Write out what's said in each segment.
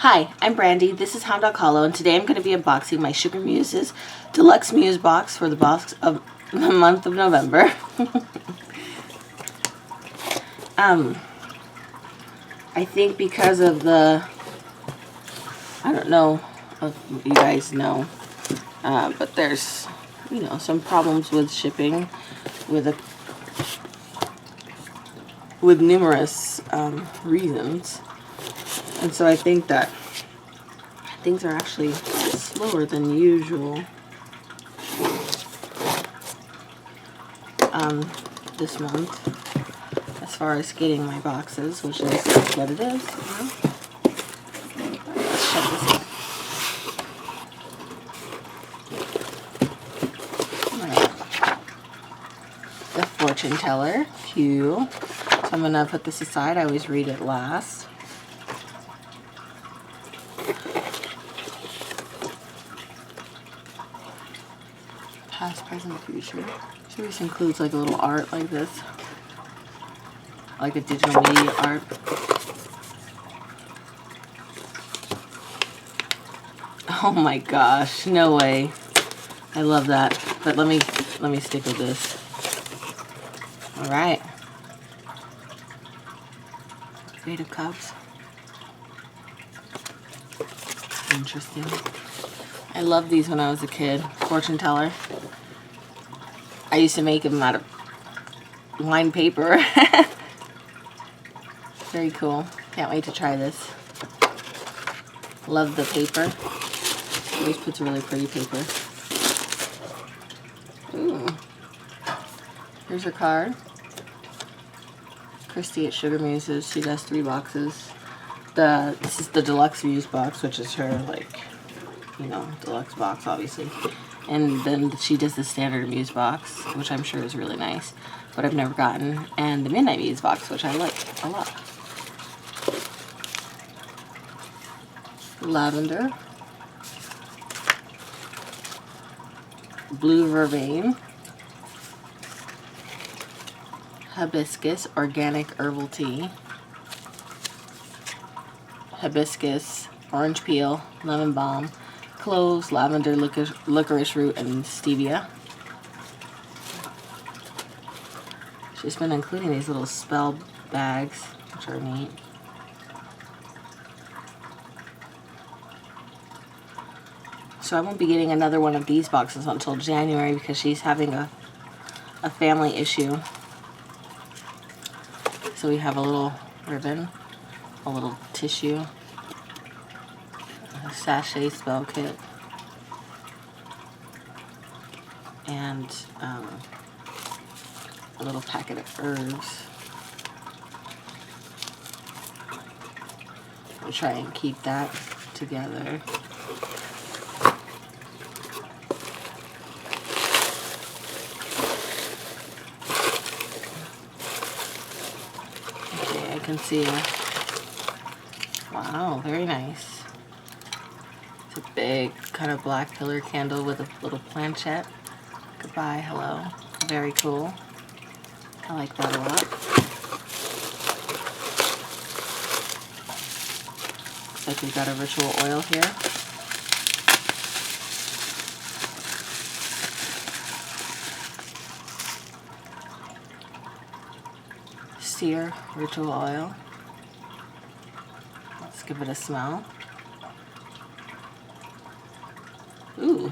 Hi, I'm Brandy. This is Hound Dog Hollow, and today I'm going to be unboxing my SugarMuses Deluxe Muse box for the box of the month of November. I think because of the, I don't know if you guys know, but there's, some problems with shipping with numerous reasons. And so I think that things are actually slower than usual this month as far as getting my boxes, which is what it is. Let's check this out. The fortune teller, cute. So I'm gonna put this aside. I always read it last. Past, present, future. So this includes like a little art like this, like a digital media art. Oh my gosh, no way. I love that. But let me stick with this. All right. Eight of Cups. Interesting. I loved these when I was a kid. Fortune teller. I used to make them out of lined paper. Very cool. Can't wait to try this. Love the paper. Always puts a really pretty paper. Ooh. Here's her card. Christy at SugarMuses. She does 3 boxes. This is the Deluxe Muse box, which is her, like, deluxe box, obviously. And then she does the standard Muse box, which I'm sure is really nice, but I've never gotten. And the Midnight Muse box, which I like a lot. Lavender. Blue Vervain. Hibiscus Organic Herbal Tea. Hibiscus, orange peel, lemon balm, cloves, lavender, licorice root, and stevia. She's been including these little spell bags, which are neat. So I won't be getting another one of these boxes until January because she's having a family issue. So we have a little ribbon, a little tissue, a sachet spell kit, and a little packet of herbs. I'll try and keep that together. Okay, I can see wow, very nice. It's a big kind of black pillar candle with a little planchette. Goodbye, hello. Very cool. I like that a lot. Looks like we've got a ritual oil here. Sear ritual oil. Let's give it a smell. Ooh.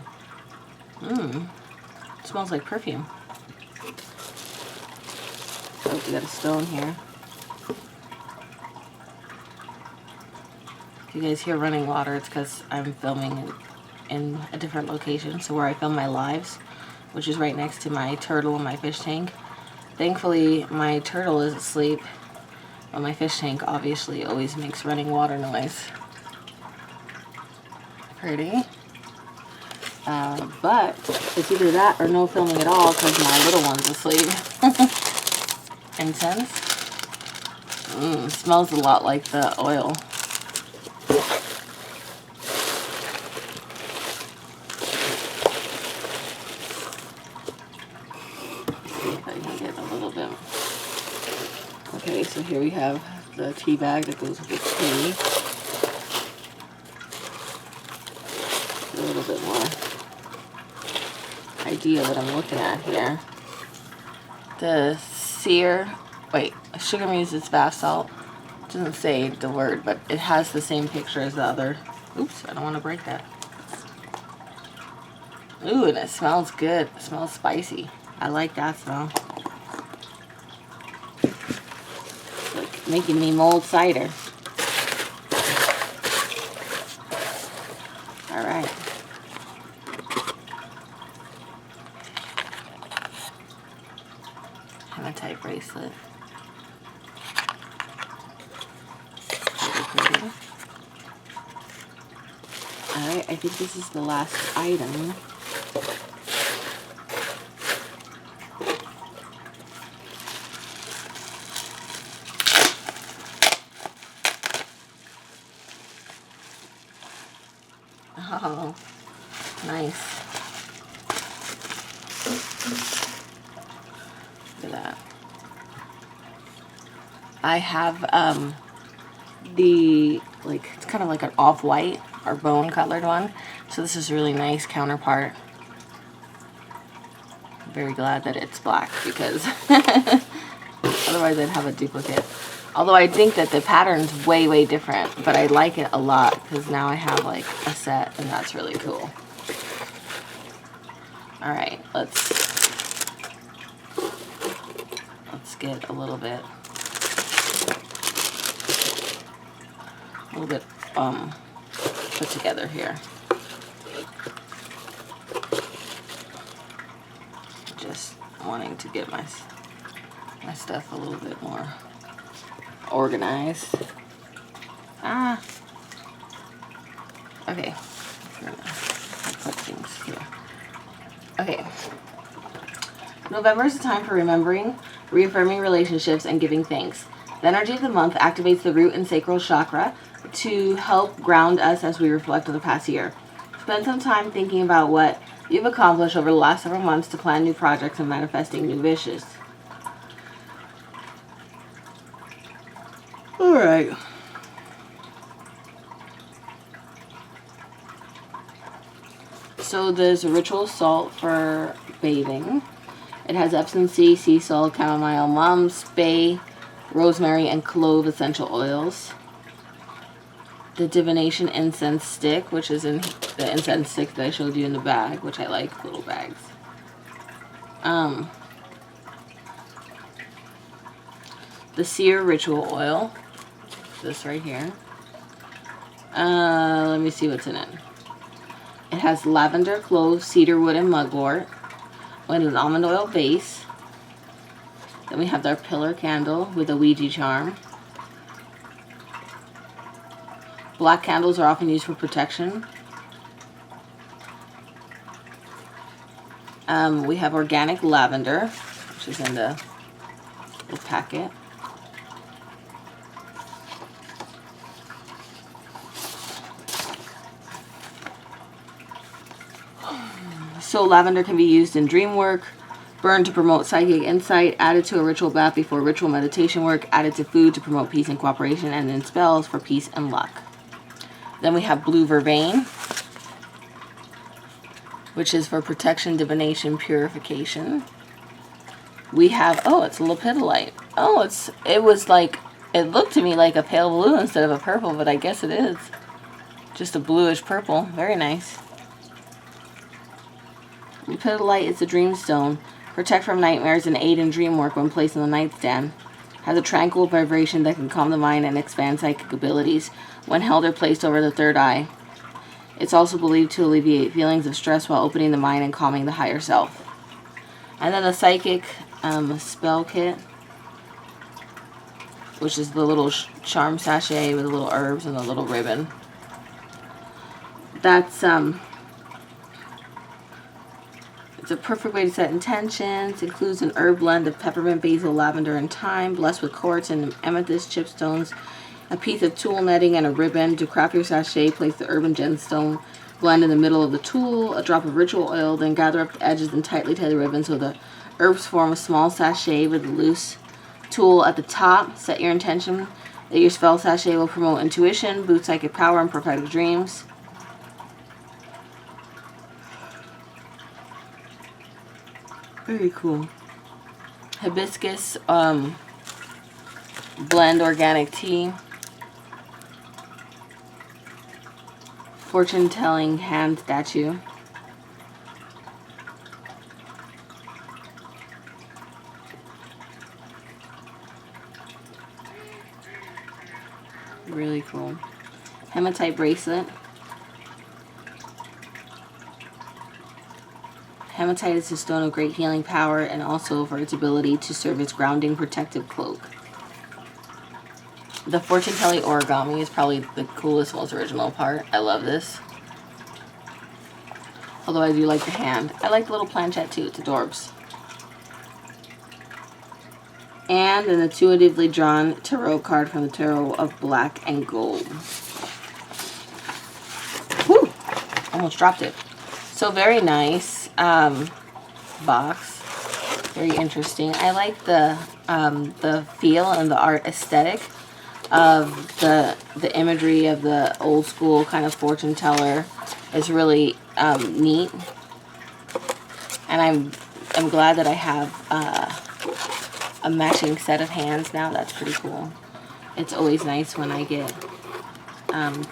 It smells like perfume. Oh, we got a stone here. If you guys hear running water, it's because I'm filming in a different location. So where I film my lives, which is right next to my turtle and my fish tank. Thankfully, my turtle is asleep, but my fish tank obviously always makes running water noise. Pretty. But it's either that or no filming at all because my little one's asleep. Incense. Smells a lot like the oil. See if I can get a little bit. Okay, so here we have the tea bag that goes with the tea. idea what I'm looking at here. The SugarMuses bath salt. It doesn't say the word, but it has the same picture as the other. Oops, I don't want to break that. Ooh, and it smells good. It smells spicy. I like that smell. It's like making me mulled cider. All right. Hematite bracelet. Alright, I think this is the last item. Oh, nice. Look at that. I have it's kind of like an off-white or bone colored one. So this is a really nice counterpart. I'm very glad that it's black because otherwise I'd have a duplicate. Although I think that the pattern's way, way different, but I like it a lot because now I have like a set and that's really cool. All right, let's get a little bit put together here. Just wanting to get my stuff a little bit more organized. Okay. I'm gonna put things here. Okay. November is a time for remembering, reaffirming relationships, and giving thanks. The energy of the month activates the root and sacral chakra to help ground us as we reflect on the past year. Spend some time thinking about what you've accomplished over the last several months to plan new projects and manifesting new wishes. All right. So there's a ritual salt for bathing. It has Epsom sea salt, chamomile, mum's bay, rosemary, and clove essential oils. The Divination incense stick, which is in the incense stick that I showed you in the bag, which I like, little bags. The seer ritual oil, this right here. Let me see what's in it. It has lavender, clove, cedarwood, and mugwort with an almond oil base. Then we have our pillar candle with a Ouija charm. Black candles are often used for protection. We have organic lavender, which is in the little packet. So lavender can be used in dream work, burned to promote psychic insight, added to a ritual bath before ritual meditation work, added to food to promote peace and cooperation, and in spells for peace and luck. Then we have blue vervain, which is for protection, divination, purification. We have, it's lepidolite. It looked to me like a pale blue instead of a purple, but I guess it is. Just a bluish purple. Very nice. Lepidolite is a dream stone. Protect from nightmares and aid in dream work when placed on the nightstand. Has a tranquil vibration that can calm the mind and expand psychic abilities when held or placed over the third eye. It's also believed to alleviate feelings of stress while opening the mind and calming the higher self. And then the psychic spell kit, which is the little charm sachet with the little herbs and the little ribbon. That's it's a perfect way to set intentions. Includes an herb blend of peppermint, basil, lavender, and thyme, blessed with quartz and amethyst chipstones, a piece of tulle netting, and a ribbon. To craft your sachet, place the herb and gemstone blend in the middle of the tulle, a drop of ritual oil, then gather up the edges and tightly tie the ribbon so the herbs form a small sachet with a loose tulle at the top. Set your intention that your spell sachet will promote intuition, boost psychic power, and prophetic dreams. Very cool. Hibiscus blend organic tea. Fortune telling hand statue. Really cool. Hematite bracelet. Hematite is a stone of great healing power and also for its ability to serve as grounding protective cloak. The fortune telling origami is probably the coolest, most original part. I love this. Although I do like the hand. I like the little planchette too. It's adorbs. And an intuitively drawn tarot card from the Tarot of Black and Gold. Whew! Almost dropped it. So very nice box. Very interesting. I like the feel and the art aesthetic of the imagery of the old school kind of fortune teller. Is really neat. And I'm glad that I have a matching set of hands now. That's pretty cool. It's always nice when I get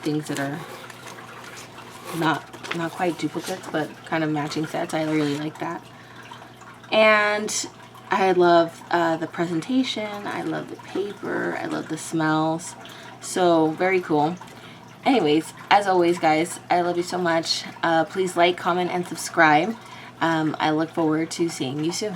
things that are not quite duplicates, but kind of matching sets. I really like that. And I love the presentation. I love the paper. I love the smells. So very cool. Anyways, as always, guys, I love you so much. Please like, comment, and subscribe. I look forward to seeing you soon.